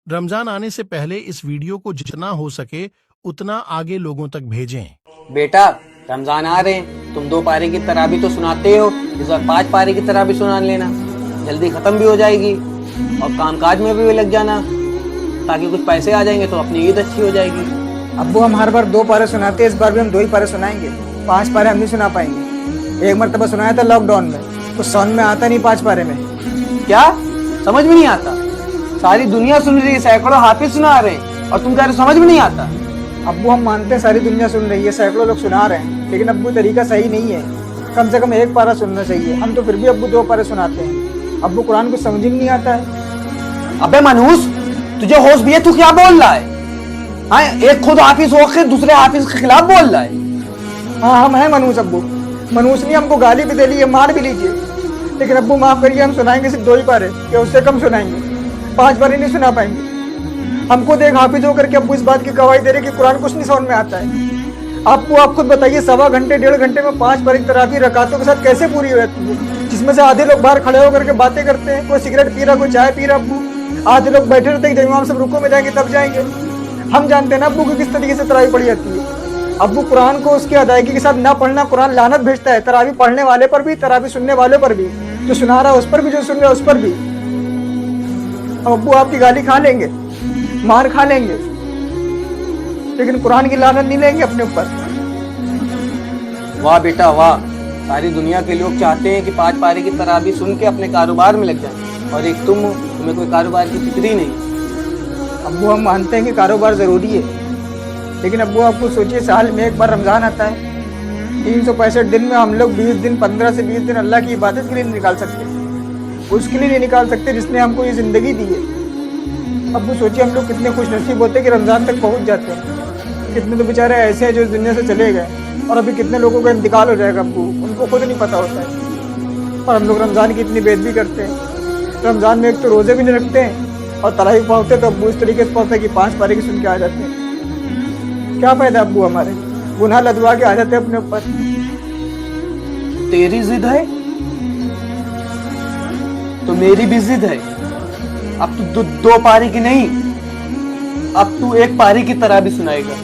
रमजान आने से पहले इस वीडियो को जितना हो सके उतना आगे लोगों तक भेजें। बेटा रमजान आ रहे हैं, तुम 2 पारे की तराबी तो सुनाते हो, इस बार 5 पारे की तराबी सुना लेना, जल्दी खत्म भी हो जाएगी और कामकाज में भी लग जाना ताकि कुछ पैसे आ जाएंगे तो अपनी ईद अच्छी हो जाएगी। अब्बू हम हर बार 2 पारे सुनाते हैं, इस बार भी हम 2 ही पारे सुनाएंगे, 5 पारे हम नहीं सुना पाएंगे। एक मरतबा सुनाया था लॉकडाउन में, कुछ समझ में आता नहीं 5 पारे में। क्या समझ में नहीं आता? सारी दुनिया सुन रही है, सैकड़ों हाफिज सुना रहे हैं और तुम कह रहे समझ में नहीं आता। अब्बू हम मानते हैं सारी दुनिया सुन रही है, सैकड़ों लोग सुना रहे हैं, लेकिन अब्बू तरीका सही नहीं है, कम से कम 1 पारा सुनना चाहिए। हम तो फिर भी अब्बू 2 पारे सुनाते हैं। अब्बू कुरान कुछ समझ ही नहीं आता है। अबे मनहूस, तुझे होश भी है? तू क्या बोल रहा है? हाँ, एक खुद हाफिज होकर दूसरे हाफिज के खिलाफ बोल रहा है। हाँ हम हैं मनहूस अब्बू, मनहूस नहीं, हमको गाली भी दे लीजिए, मार भी लीजिए, लेकिन अब्बू माफ करिए, हम सुनाएंगे सिर्फ 2 ही पारे या उससे कम सुनाएंगे, 5 पारे नहीं सुना पाएंगे। हमको देख हाफिज होकर के अब्बू इस बात की गवाही दे रहे कि कुरान कुछ नहीं समझ में आता है। आपको आप खुद बताइए, 1.25 घंटे 1.5 घंटे में 5 पारे की तराबी रकातों के साथ कैसे पूरी हो जाती है, जिसमें से आधे लोग बाहर खड़े होकर के बातें करते हैं, कोई सिगरेट पी रहा, कोई चाय पी रहा। अब्बू आधे लोग बैठे रहते हैं, जब इमाम सब रुकू में जाएंगे तब जाएंगे। हम जानते हैं ना अब्बू की किस तरीके से तरावी पढ़ी जाती है। अब्बू कुरान को उसकी अदायगी के साथ ना पढ़ना, कुरान लानत भेजता है, तरावी पढ़ने वाले पर भी, तरावी सुनने वाले पर भी, जो सुना रहा है उस पर भी, जो सुन रहा है उस पर भी। अब्बू आपकी गाली खा लेंगे, मार खा लेंगे, लेकिन कुरान की लानत नहीं लेंगे अपने ऊपर। वाह बेटा वाह, सारी दुनिया के लोग चाहते हैं कि 5 पारे की तराबी सुन के अपने कारोबार में लग जाएं, और एक तुम्हें कोई कारोबार की फिक्र ही नहीं। अब्बू हम मानते हैं कि कारोबार ज़रूरी है, लेकिन अब्बू आपको सोचिए, साल में 1 बार रमज़ान आता है, 365 दिन में हम लोग 20 दिन, 15 से 20 दिन अल्लाह की इबादत के लिए नहीं निकाल सकते, उसके लिए नहीं निकाल सकते जिसने हमको ये ज़िंदगी दी है। अब्बू सोचिए हम लोग कितने खुश नसीब होते हैं कि रमज़ान तक पहुँच जाते हैं। कितने तो बेचारे ऐसे हैं जो इस दुनिया से चले गए, और अभी कितने लोगों का इंतकाल हो जाएगा अब्बू, उनको खुद नहीं पता होता है। और हम लोग रमज़ान की इतनी बेइज्जती करते हैं। रमज़ान में एक तो रोज़े भी नहीं रखते हैं, और तरावी पढ़ते तो अब्बू इस तरीके से पढ़ते कि 5 पारे की सुन के आ जाते हैं। क्या फ़ायदा अब्बू, हमारे गुनाह लदवा के आ जाते हैं अपने ऊपर। तेरी जिद है तो मेरी भी जिद है। अब तू 2 पारी की नहीं, अब तू 1 पारी की तराबी सुनाएगा।